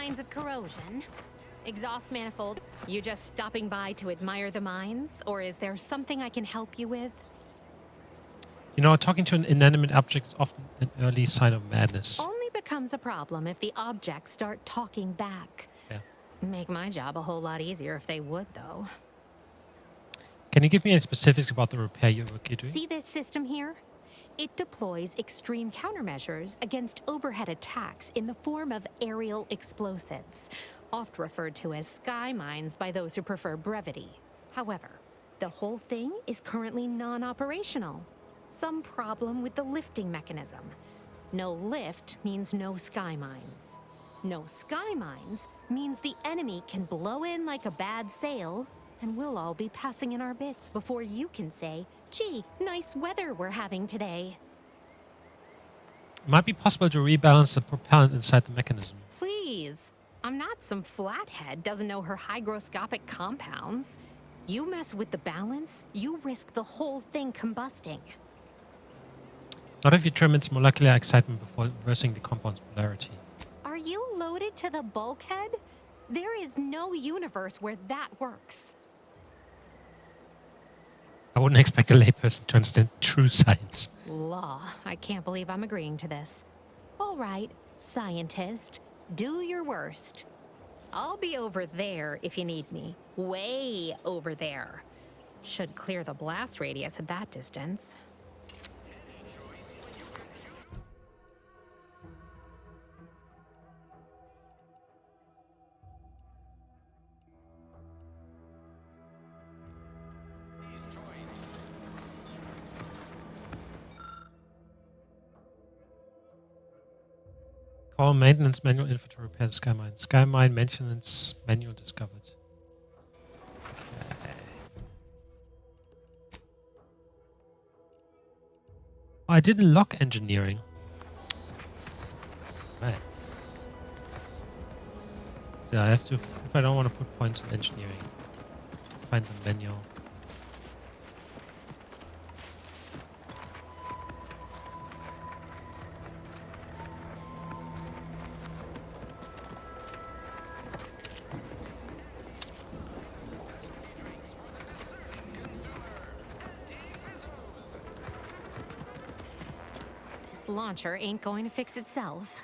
signs of corrosion. Exhaust manifold. You just stopping by to admire the mines, or is there something I can help you with? You know, talking to an inanimate object is often an early sign of madness. Only becomes a problem if the objects start talking back. Yeah. Make my job a whole lot easier if they would, though. Can you give me any specifics about the repair you're doing? See this system here? It deploys extreme countermeasures against overhead attacks in the form of aerial explosives, oft referred to as sky mines by those who prefer brevity. However, the whole thing is currently non-operational. Some problem with the lifting mechanism. No lift means no sky mines. No sky mines means the enemy can blow in like a bad sail, and we'll all be passing in our bits before you can say, gee, nice weather we're having today. It might be possible to rebalance the propellant inside the mechanism. Please. I'm not some flathead doesn't know her hygroscopic compounds. You mess with the balance, you risk the whole thing combusting. Not if you trim its molecular excitement before reversing the compound's polarity. Are you loaded to the bulkhead? There is no universe where that works. I wouldn't expect a layperson to understand true science. Law, I can't believe I'm agreeing to this. All right, scientist, do your worst. I'll be over there if you need me. Way over there. Should clear the blast radius at that distance. Call maintenance manual info to repair the sky mine. Sky mine maintenance manual discovered. Okay. Oh, I didn't lock engineering. Right. So I have to, if I don't want to put points in engineering, find the manual. Launcher ain't going to fix itself.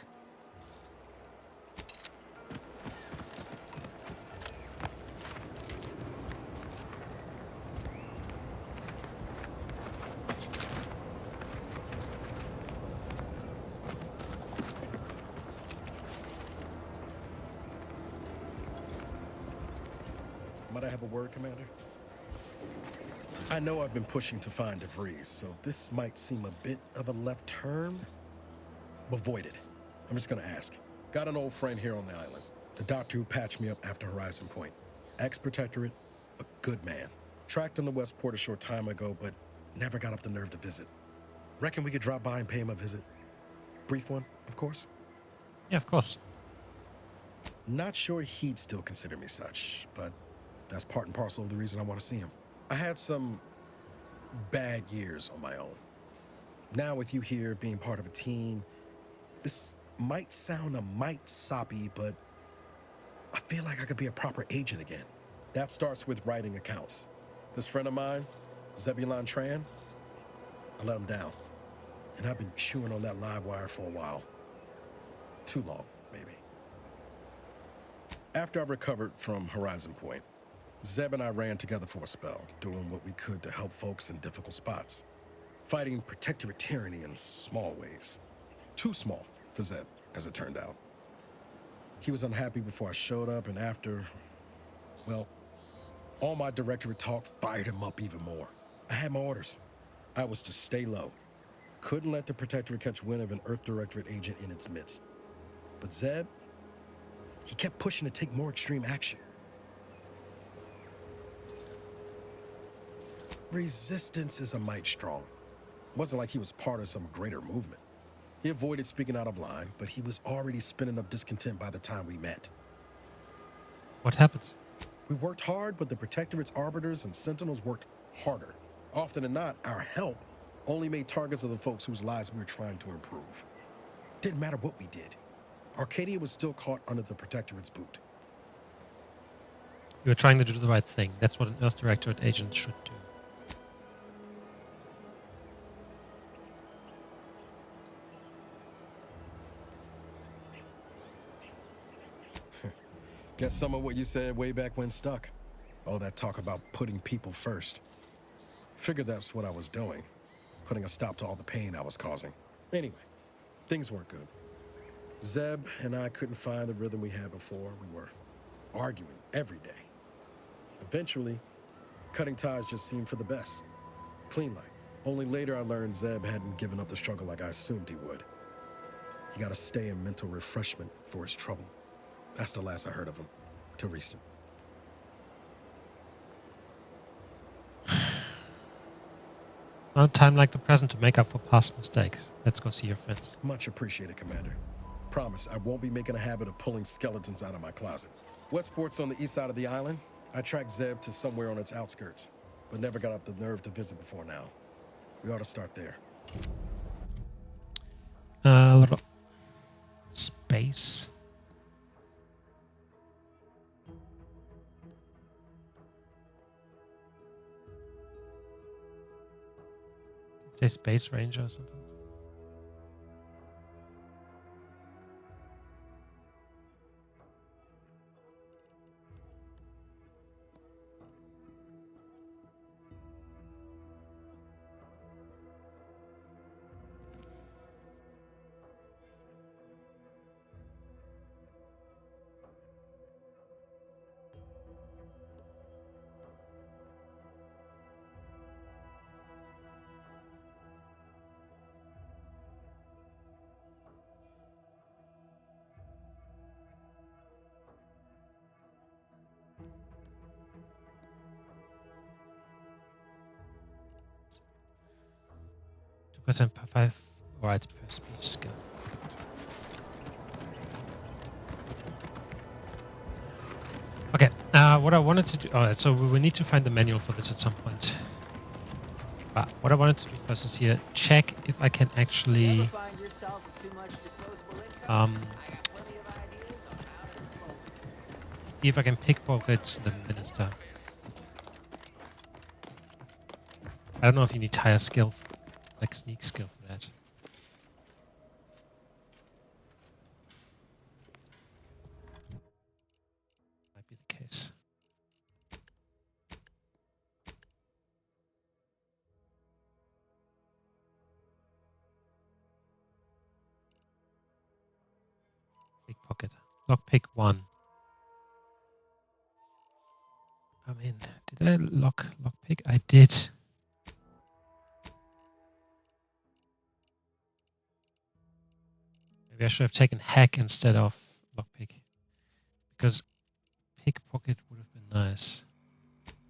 Might I have a word, Commander? I know I've been pushing to find DeVries, so this might seem a bit of a left turn, but void it. I'm just gonna ask. Got an old friend here on the island. The doctor who patched me up after Horizon Point. Ex-protectorate, a good man. Tracked him to Westport a short time ago, but never got up the nerve to visit. Reckon we could drop by and pay him a visit? Brief one, of course. Yeah, of course. Not sure he'd still consider me such, but that's part and parcel of the reason I want to see him. I had some bad years on my own. Now with you here being part of a team, this might sound a mite soppy, but I feel like I could be a proper agent again. That starts with writing accounts. This friend of mine, Zebulon Tran, I let him down. And I've been chewing on that live wire for a while. Too long, maybe. After I recovered from Horizon Point, Zeb and I ran together for a spell, doing what we could to help folks in difficult spots. Fighting protectorate tyranny in small ways. Too small for Zeb, as it turned out. He was unhappy before I showed up, and after, well, all my directorate talk fired him up even more. I had my orders. I was to stay low. Couldn't let the protectorate catch wind of an Earth Directorate agent in its midst. But Zeb, he kept pushing to take more extreme action. Resistance is a mite strong. Wasn't like he was part of some greater movement. He avoided speaking out of line, but he was already spinning up discontent by the time we met. What happened? We worked hard, but the Protectorate's arbiters and sentinels worked harder. Often than not, our help only made targets of the folks whose lives we were trying to improve. Didn't matter what we did. Arcadia was still caught under the Protectorate's boot. You were trying to do the right thing. That's what an Earth Directorate agent should do. Guess some of what you said way back when stuck. All that talk about putting people first. Figured that's what I was doing. Putting a stop to all the pain I was causing. Anyway, things weren't good. Zeb and I couldn't find the rhythm we had before. We were arguing every day. Eventually, cutting ties just seemed for the best. Clean like. Only later I learned Zeb hadn't given up the struggle like I assumed he would. He got to stay in mental refreshment for his trouble. That's the last I heard of him, till recent. No time like the present to make up for past mistakes. Let's go see your friends. Much appreciated, Commander. Promise, I won't be making a habit of pulling skeletons out of my closet. Westport's on the east side of the island. I tracked Zeb to somewhere on its outskirts, but never got up the nerve to visit before now. We ought to start there. A little space. Say Space Ranger or something. % per 5 words per speech skill. Okay, what I wanted to do... Alright, so we will need to find the manual for this at some point. But what I wanted to do first is here, check if I can actually... see if I can pickpocket the minister. I don't know if you need higher skill, like sneak skill for that. Might be the case. Pickpocket. Lockpick 1. I mean, did I lockpick? I did. Maybe I should have taken hack instead of lockpick, because pickpocket would have been nice.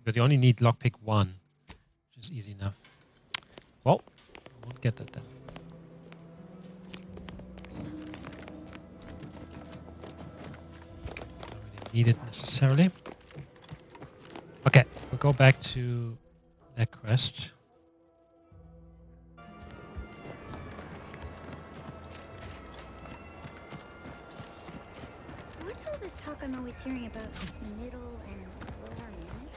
Because you only need lockpick 1, which is easy enough. Well, I won't get that then. Don't really need it necessarily. Okay, we'll go back to that quest. What's all this talk I'm always hearing about middle and lower management?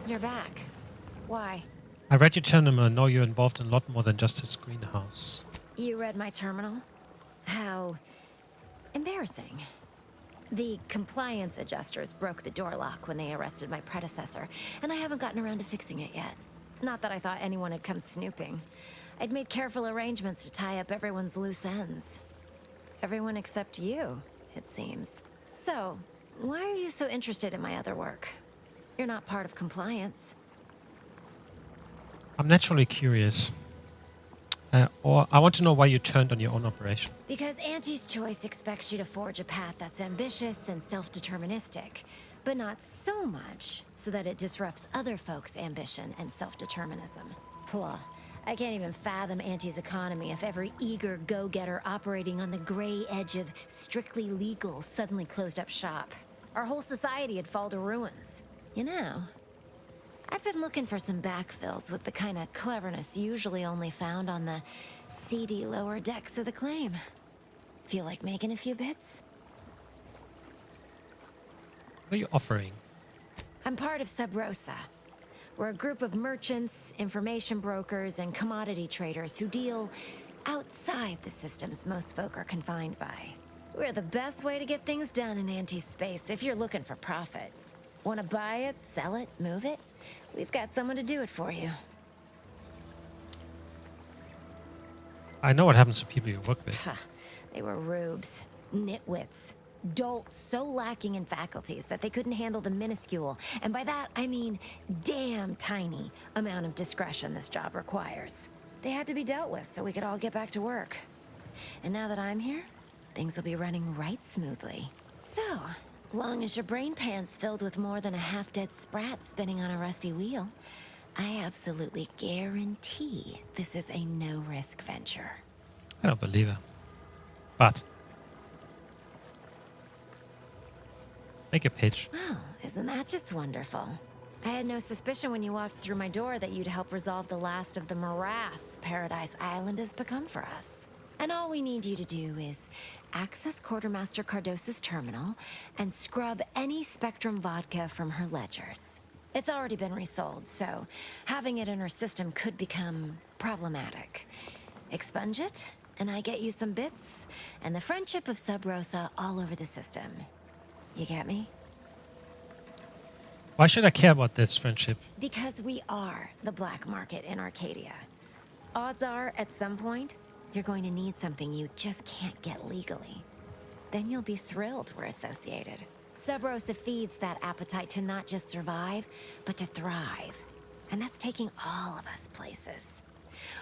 You're back. Why? I read your terminal and know you're involved in a lot more than just his greenhouse. You read my terminal? How embarrassing. The compliance adjusters broke the door lock when they arrested my predecessor, and I haven't gotten around to fixing it yet. Not that I thought anyone had come snooping. I'd made careful arrangements to tie up everyone's loose ends. Everyone except you, it seems. So, why are you so interested in my other work? You're not part of compliance. I'm naturally curious. Or I want to know why you turned on your own operation. Because Auntie's choice expects you to forge a path that's ambitious and self-deterministic, but not so much so that it disrupts other folks' ambition and self-determinism. Blah. I can't even fathom Auntie's economy if every eager go-getter operating on the gray edge of strictly legal suddenly closed up shop. Our whole society would fall to ruins. You know, I've been looking for some backfills with the kind of cleverness usually only found on the seedy lower decks of the claim. Feel like making a few bits? What are you offering? I'm part of Sub Rosa. We're a group of merchants, information brokers, and commodity traders who deal outside the systems most folk are confined by. We're the best way to get things done in anti-space if you're looking for profit. Want to buy it, sell it, move it? We've got someone to do it for you. I know what happens to people you work with. Ha, they were rubes, nitwits, dolts so lacking in faculties that they couldn't handle the minuscule, and by that I mean damn tiny, amount of discretion this job requires. They had to be dealt with so we could all get back to work. And now that I'm here, things will be running right smoothly. So, long as your brain pan's filled with more than a half-dead sprat spinning on a rusty wheel, I absolutely guarantee this is a no-risk venture. I don't believe her. But make a pitch. Well, isn't that just wonderful? I had no suspicion when you walked through my door that you'd help resolve the last of the morass Paradise Island has become for us. And all we need you to do is access Quartermaster Cardosa's terminal and scrub any Spectrum vodka from her ledgers. It's already been resold, so having it in her system could become problematic. Expunge it, and I get you some bits, and the friendship of Sub Rosa all over the system. You get me? Why should I care about this friendship? Because we are the black market in Arcadia. Odds are, at some point, you're going to need something you just can't get legally. Then you'll be thrilled we're associated. Sub Rosa feeds that appetite to not just survive, but to thrive. And that's taking all of us places.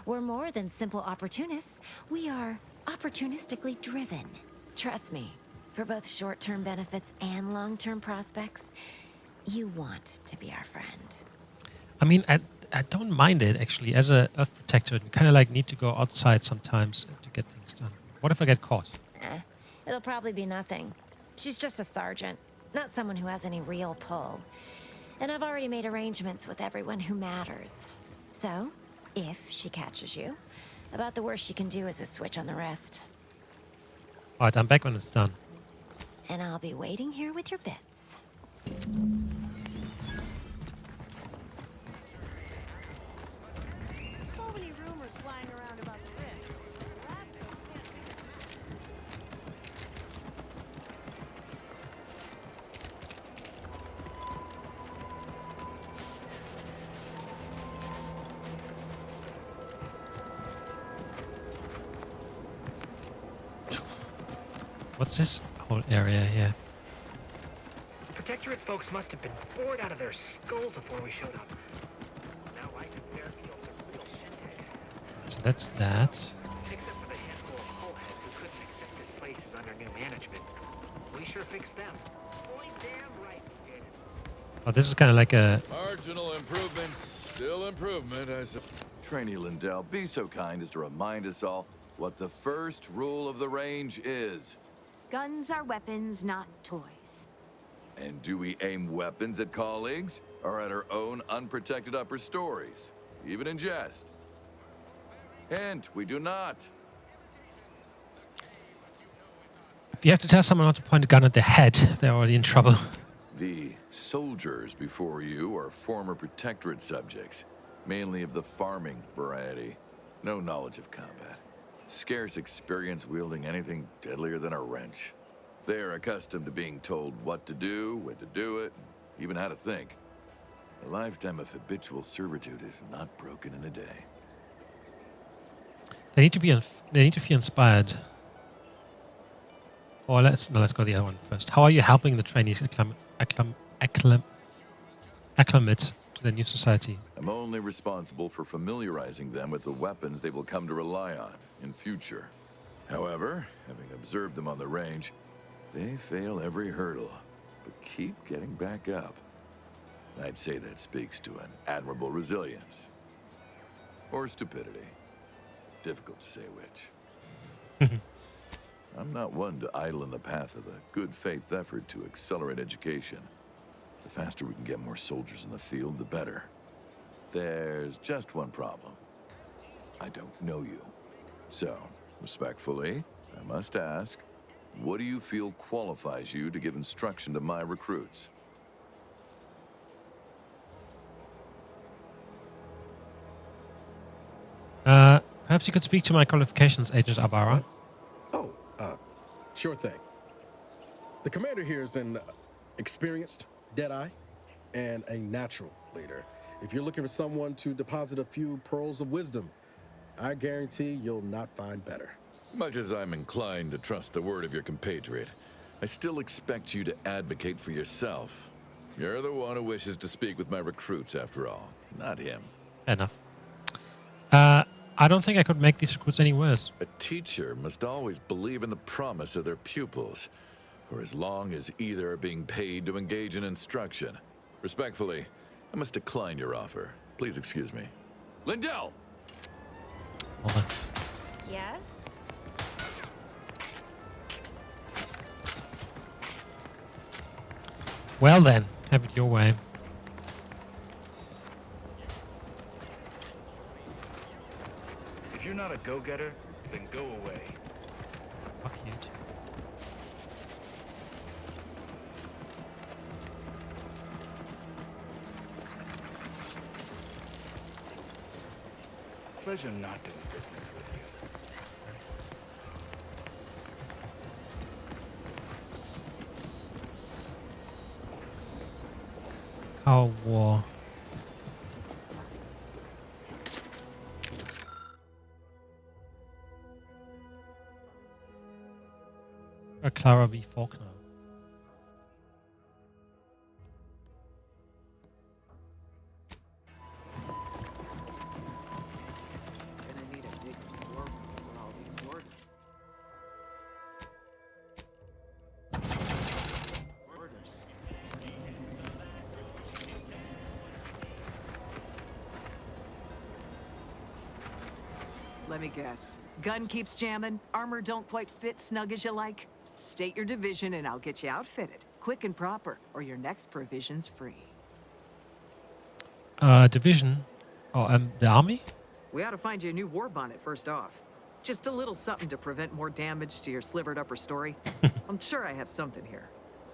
We're more than simple opportunists. We are opportunistically driven. Trust me, for both short-term benefits and long-term prospects, you want to be our friend. I mean, I don't mind it actually. As a Earth Protector, we kind of like need to go outside sometimes to get things done. What if I get caught? It'll probably be nothing. She's just a sergeant, not someone who has any real pull. And I've already made arrangements with everyone who matters. So, if she catches you, about the worst she can do is a switch on the wrist. Alright, I'm back when it's done. And I'll be waiting here with your bits. So many rumors flying around about the rifts. What's this whole area here? Protectorate folks must have been bored out of their skulls before we showed up. Now life in Fairfield's a real shindig. So that's that. Except for the handful of hull heads who couldn't accept this place is under new management. We sure fixed them. Boy, damn right we did. Oh, this is kind of like a... Marginal improvements, still improvement, I suppose. Trainee Lindell, be so kind as to remind us all what the first rule of the range is. Guns are weapons, not toys. And do we aim weapons at colleagues or at our own unprotected upper stories, even in jest? Hint, we do not. If you have to tell someone not to point a gun at their head, they're already in trouble. The soldiers before you are former Protectorate subjects, mainly of the farming variety. No knowledge of combat. Scarce experience wielding anything deadlier than a wrench. They are accustomed to being told what to do, when to do it, even how to think. A lifetime of habitual servitude is not broken in a day. They need to feel inspired. Or let's go the other one first. How are you helping the trainees acclimate to the new society? I'm only responsible for familiarizing them with the weapons they will come to rely on in future. However, having observed them on the range, they fail every hurdle, but keep getting back up. I'd say that speaks to an admirable resilience. Or stupidity. Difficult to say which. I'm not one to idle in the path of a good faith effort to accelerate education. The faster we can get more soldiers in the field, the better. There's just one problem. I don't know you. So, respectfully, I must ask, what do you feel qualifies you to give instruction to my recruits? Perhaps you could speak to my qualifications, Agent Abara. Oh, sure thing. The commander here is an experienced Deadeye and a natural leader. If you're looking for someone to deposit a few pearls of wisdom, I guarantee you'll not find better. Much as I'm inclined to trust the word of your compatriot, I still expect you to advocate for yourself. You're the one who wishes to speak with my recruits, after all, not him. Fair enough. I don't think I could make these recruits any worse. A teacher must always believe in the promise of their pupils, for as long as either are being paid to engage in instruction. Respectfully, I must decline your offer. Please excuse me. Lindell! Hold on. Yes? Well then, have it your way. If you're not a go-getter, then go away. Fuck you too. Pleasure not doing business with you. Cold War. Clara v. Faulkner. Gonna need a bigger storeroom for all these orders. Let me guess. Gun keeps jamming, armor don't quite fit snug as you like. State your division and I'll get you outfitted. Quick and proper, or your next provision's free. Division? Oh, the army? We ought to find you a new war bonnet first off. Just a little something to prevent more damage to your slivered upper story. I'm sure I have something here.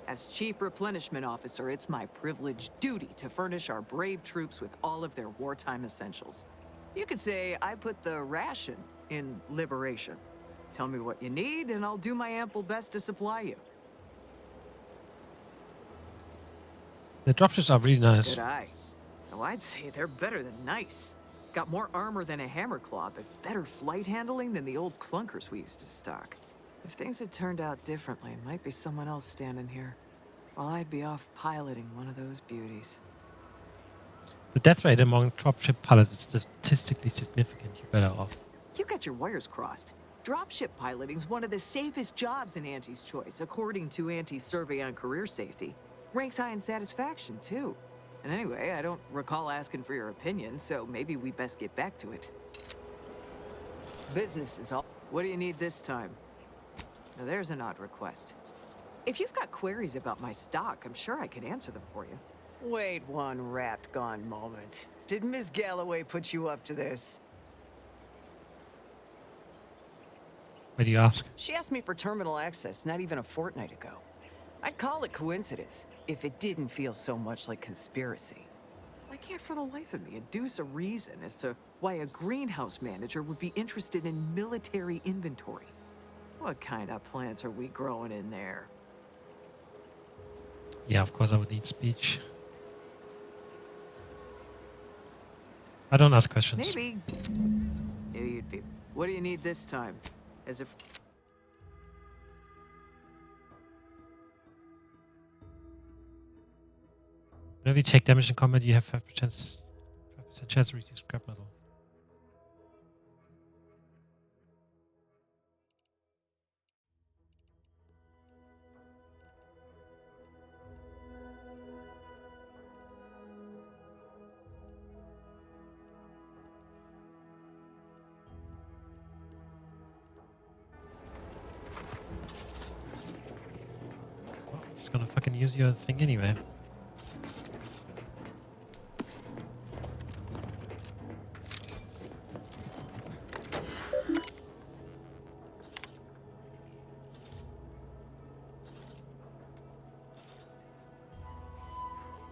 As Chief Replenishment Officer, it's my privileged duty to furnish our brave troops with all of their wartime essentials. You could say I put the ration in liberation. Tell me what you need, and I'll do my ample best to supply you. The dropships are really nice. Good eye. Oh, I'd say they're better than nice. Got more armor than a hammerclaw, but better flight handling than the old clunkers we used to stock. If things had turned out differently, it might be someone else standing here, while I'd be off piloting one of those beauties. The death rate among dropship pilots is statistically significant. You're better off. You got your wires crossed. Dropship piloting's one of the safest jobs in Auntie's Choice, according to Auntie's survey on career safety. Ranks high in satisfaction, too. And anyway, I don't recall asking for your opinion, so maybe we best get back to it. Business is all. What do you need this time? Now there's an odd request. If you've got queries about my stock, I'm sure I could answer them for you. Wait one rapt gone moment. Did Miss Galloway put you up to this? Why do you ask? She asked me for terminal access not even a fortnight ago. I'd call it coincidence if it didn't feel so much like conspiracy. I can't for the life of me adduce a reason as to why a greenhouse manager would be interested in military inventory. What kind of plants are we growing in there? Yeah, of course I would need speech. I don't ask questions. Maybe you'd be. What do you need this time? As if. Whenever you take damage in combat, you have 5% chance to receive scrap metal. Well, I'm just gonna fucking use your thing anyway.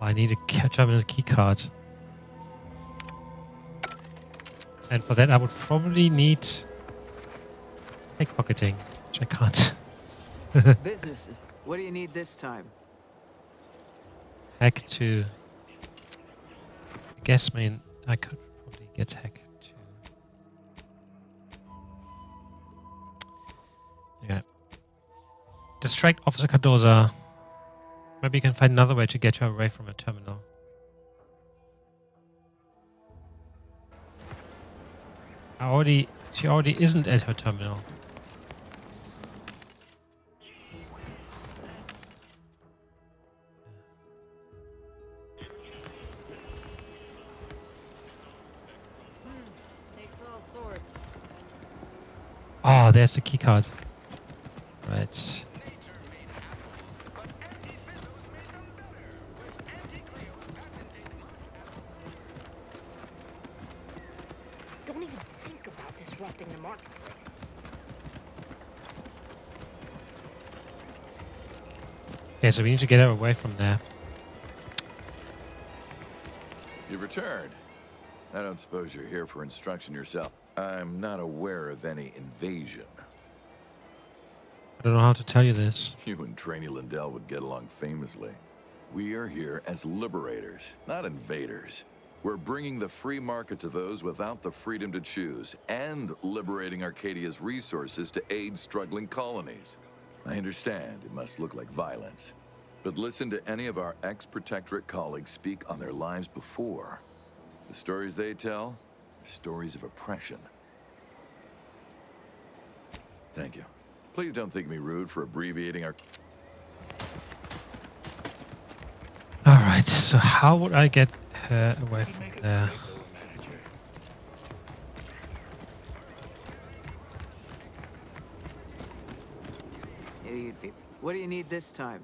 I need a terminal key card. And for that I would probably need pickpocketing, which I can't. Business is. What do you need this time? Hack to... I guess, I could probably get hack to... Yeah. Distract Officer Cardosa. Maybe you can find another way to get her away from a terminal. She already isn't at her terminal. Takes all sorts. Oh, there's the keycard. Right. Don't even think about disrupting the marketplace. Okay, so we need to get her away from there. You've returned. I don't suppose you're here for instruction yourself. I'm not aware of any invasion. I don't know how to tell you this. You and Trainee Lindell would get along famously. We are here as liberators, not invaders. We're bringing the free market to those without the freedom to choose, and liberating Arcadia's resources to aid struggling colonies. I understand it must look like violence, but listen to any of our ex-Protectorate colleagues speak on their lives before. The stories they tell are stories of oppression. Thank you. Please don't think me rude for abbreviating our... Alright, so how would I get her away from there? What do you need this time?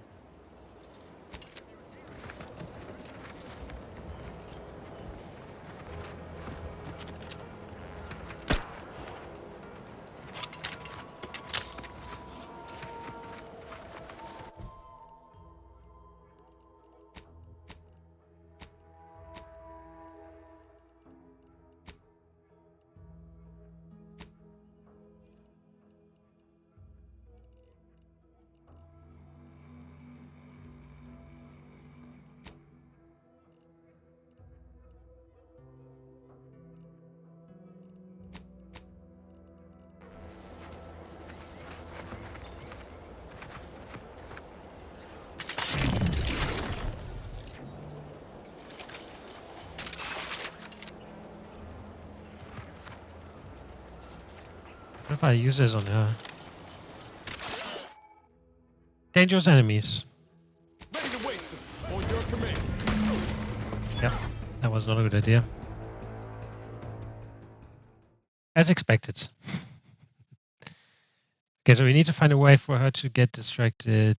What if I use this on her? Dangerous enemies. Ready to waste them. On your command. Yep, that was not a good idea. As expected. Okay, so we need to find a way for her to get distracted.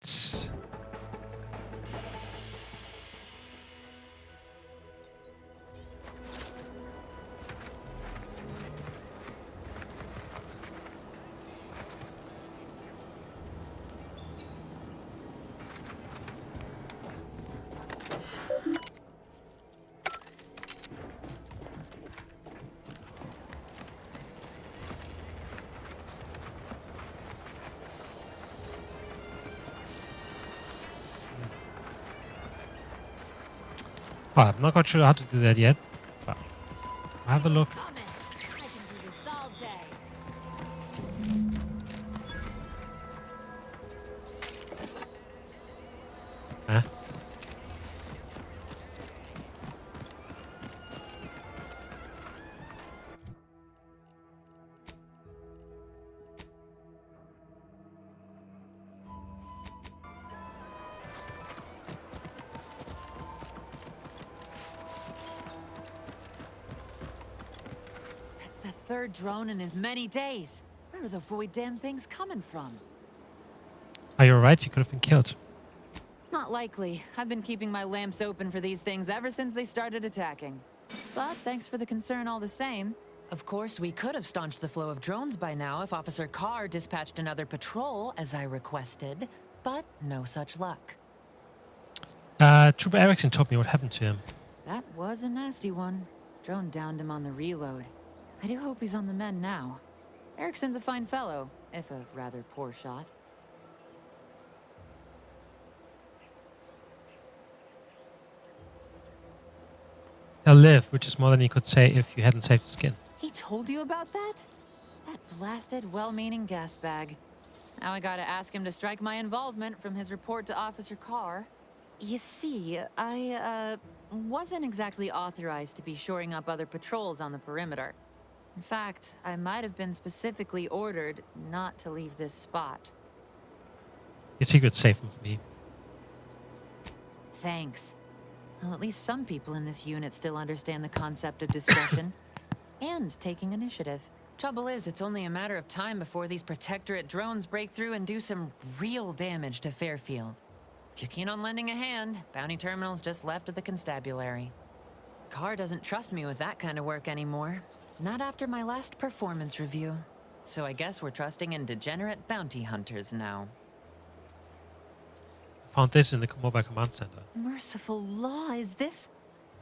Well, I'm not quite sure how to do that yet, but I'll have a look. Huh? The third drone in as many days. Where are the void damn things coming from? Are you alright? You could have been killed. Not likely. I've been keeping my lamps open for these things ever since they started attacking. But thanks for the concern all the same. Of course, we could have staunched the flow of drones by now if Officer Carr dispatched another patrol, as I requested. But no such luck. Trooper Erickson told me what happened to him. That was a nasty one. Drone downed him on the reload. I do hope he's on the mend now. Erickson's a fine fellow, if a rather poor shot. He'll live, which is more than he could say if you hadn't saved his skin. He told you about that? That blasted, well-meaning gas bag. Now I gotta ask him to strike my involvement from his report to Officer Carr. You see, I, wasn't exactly authorized to be shoring up other patrols on the perimeter. In fact, I might have been specifically ordered not to leave this spot. Your secret's safe with me. Thanks. Well, at least some people in this unit still understand the concept of discretion and taking initiative. Trouble is, it's only a matter of time before these Protectorate drones break through and do some real damage to Fairfield. If you're keen on lending a hand, bounty terminal's just left of the constabulary. Carr doesn't trust me with that kind of work anymore. Not after my last performance review. So I guess we're trusting in degenerate bounty hunters now. Found this in the mobile command center. Merciful law, is this?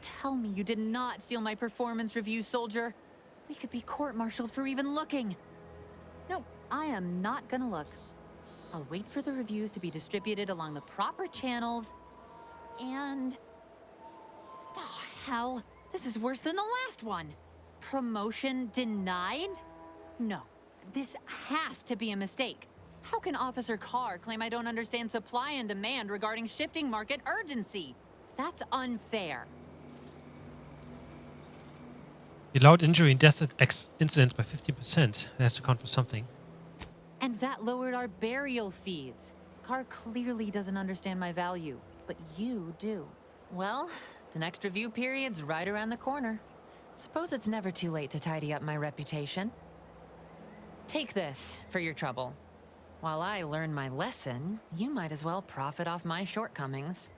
Tell me you did not steal my performance review, soldier. We could be court-martialed for even looking. No, I am not gonna look. I'll wait for the reviews to be distributed along the proper channels, and... Oh, hell. This is worse than the last one. Promotion denied? No, this has to be a mistake. How can Officer Carr claim I don't understand supply and demand regarding shifting market urgency? That's unfair. You allowed injury and death incidents by 15%. That has to count for something. And that lowered our burial fees. Carr clearly doesn't understand my value, but you do. Well, the next review period's right around the corner. Suppose it's never too late to tidy up my reputation. Take this for your trouble. While I learn my lesson, you might as well profit off my shortcomings.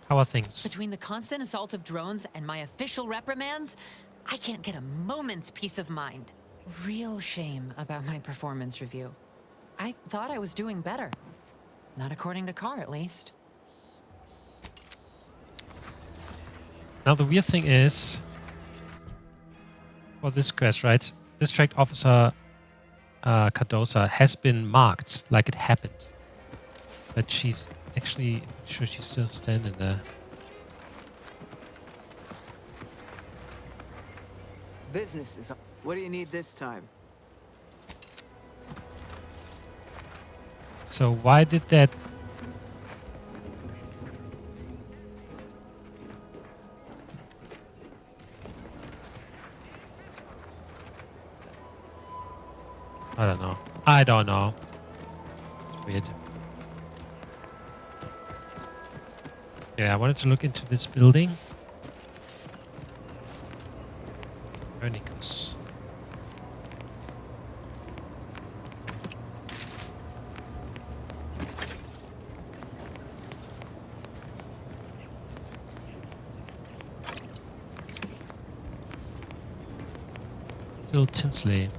How are things? Between the constant assault of drones and my official reprimands, I can't get a moment's peace of mind. Real shame about my performance review. I thought I was doing better. Not according to Carr, at least. Now the weird thing is, for this quest, right? District Officer Cardosa has been marked like it happened, but she's actually sure she's still standing there. Business is... What do you need this time? So why did that? I don't know. I don't know. It's weird. Yeah, I wanted to look into this building. Vernicus. Ethel Tinsley.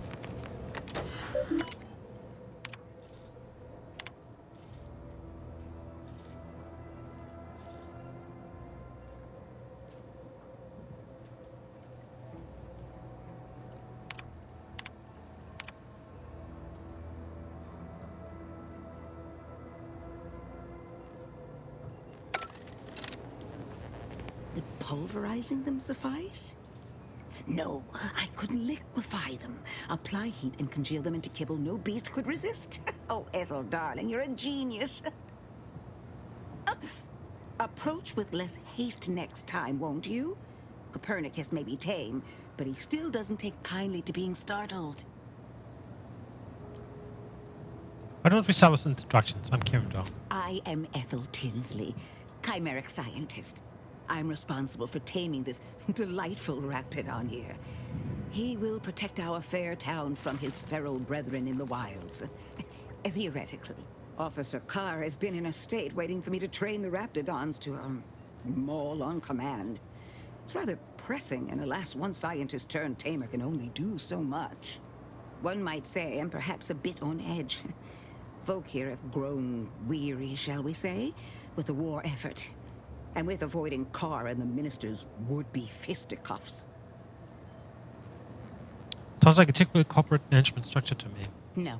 Would pulverizing them suffice? No, I couldn't liquefy them. Apply heat and congeal them into kibble no beast could resist. Oh, Ethel, darling, you're a genius. Approach with less haste next time, won't you? Copernicus may be tame, but he still doesn't take kindly to being startled. Why don't we start with introductions? I'm Kirimdor. I am Ethel Tinsley, chimeric scientist. I'm responsible for taming this delightful raptidon here. He will protect our fair town from his feral brethren in the wilds. Theoretically. Officer Carr has been in a state waiting for me to train the raptidons to, maul on command. It's rather pressing, and alas, one scientist-turned-tamer can only do so much. One might say I'm perhaps a bit on edge. Folk here have grown weary, shall we say, with the war effort. and with avoiding Carr and the minister's would-be fisticuffs. Sounds like a typical corporate management structure to me.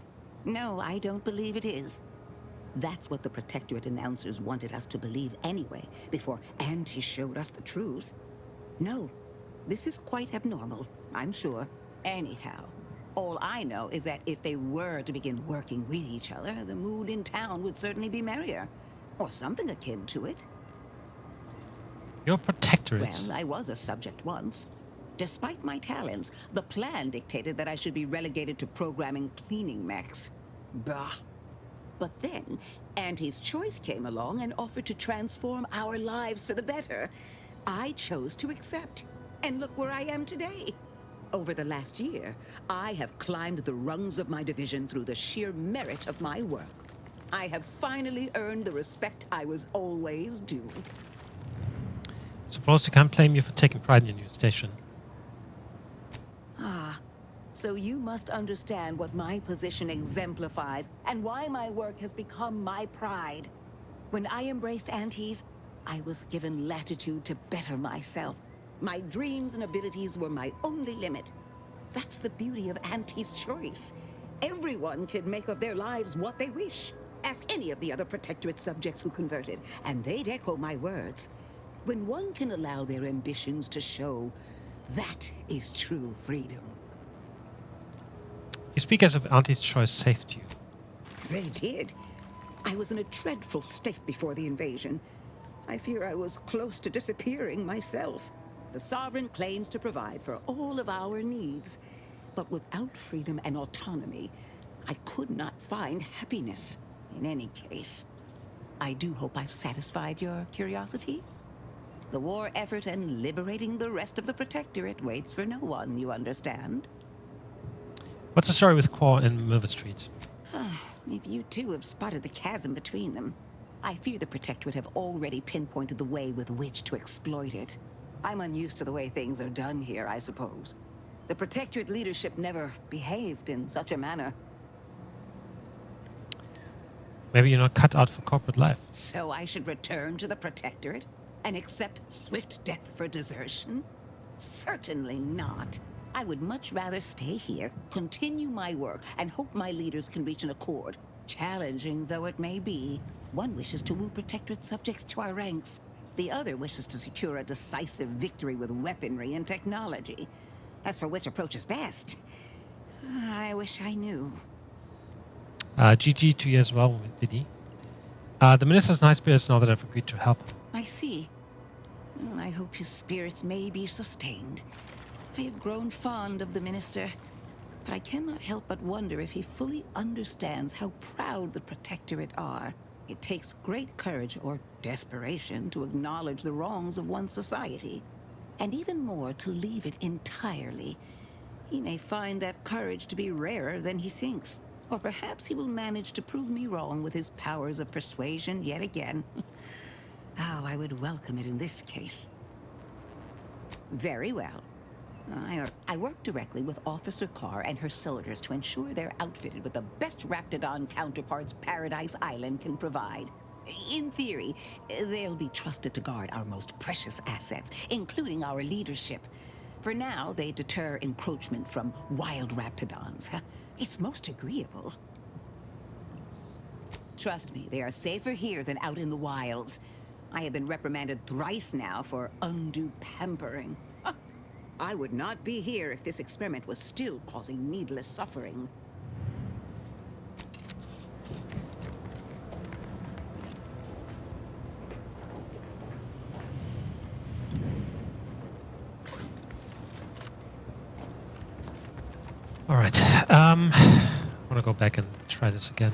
No, I don't believe it is. That's what the Protectorate announcers wanted us to believe anyway, before Auntie showed us the truth. No, this is quite abnormal, I'm sure. Anyhow, all I know is that if they were to begin working with each other, the mood in town would certainly be merrier. Or something akin to it. Your Protectorate. Well, I was a subject once. Despite my talents, the plan dictated that I should be relegated to programming cleaning mechs. Bah. But then, Auntie's Choice came along and offered to transform our lives for the better. I chose to accept. And look where I am today. Over the last year, I have climbed the rungs of my division through the sheer merit of my work. I have finally earned the respect I was always due. Suppose you can't blame you for taking pride in your new station. So you must understand what my position exemplifies and why my work has become my pride. When I embraced Auntie's, I was given latitude to better myself. My dreams and abilities were my only limit. That's the beauty of Auntie's Choice. Everyone can make of their lives what they wish. Ask any of the other Protectorate subjects who converted, and they'd echo my words. When one can allow their ambitions to show, that is true freedom. You speak as if Auntie's Choice saved you. They did. I was in a dreadful state before the invasion. I fear I was close to disappearing myself. The Sovereign claims to provide for all of our needs. But without freedom and autonomy, I could not find happiness. In any case, I do hope I've satisfied your curiosity. The war effort and liberating the rest of the Protectorate waits for no one, you understand? What's the story with Quor and Milver Street? If you two have spotted the chasm between them, I fear the Protectorate have already pinpointed the way with which to exploit it. I'm unused to the way things are done here, I suppose. The Protectorate leadership never behaved in such a manner. Maybe you're not cut out for corporate life. So I should return to the Protectorate and accept swift death for desertion? Certainly not. I would much rather stay here, continue my work, and hope my leaders can reach an accord. Challenging though it may be, one wishes to woo Protectorate subjects to our ranks. The other wishes to secure a decisive victory with weaponry and technology. As for which approach is best, I wish I knew. GG to you as well, Diddy. The minister's nice spirits now that I've agreed to help. I see. Well, I hope his spirits may be sustained. I have grown fond of the minister, but I cannot help but wonder if he fully understands how proud the Protectorate are. It takes great courage or desperation to acknowledge the wrongs of one's society, and even more to leave it entirely. He may find that courage to be rarer than he thinks, or perhaps he will manage to prove me wrong with his powers of persuasion yet again. Oh, I would welcome it in this case. Very well. I work directly with Officer Carr and her soldiers to ensure they're outfitted with the best Raptidon counterparts Paradise Island can provide. In theory, they'll be trusted to guard our most precious assets, including our leadership. For now, they deter encroachment from wild Raptidons. It's most agreeable. Trust me, they are safer here than out in the wilds. I have been reprimanded thrice now for undue pampering. I would not be here if this experiment was still causing needless suffering. Alright, I want to go back and try this again.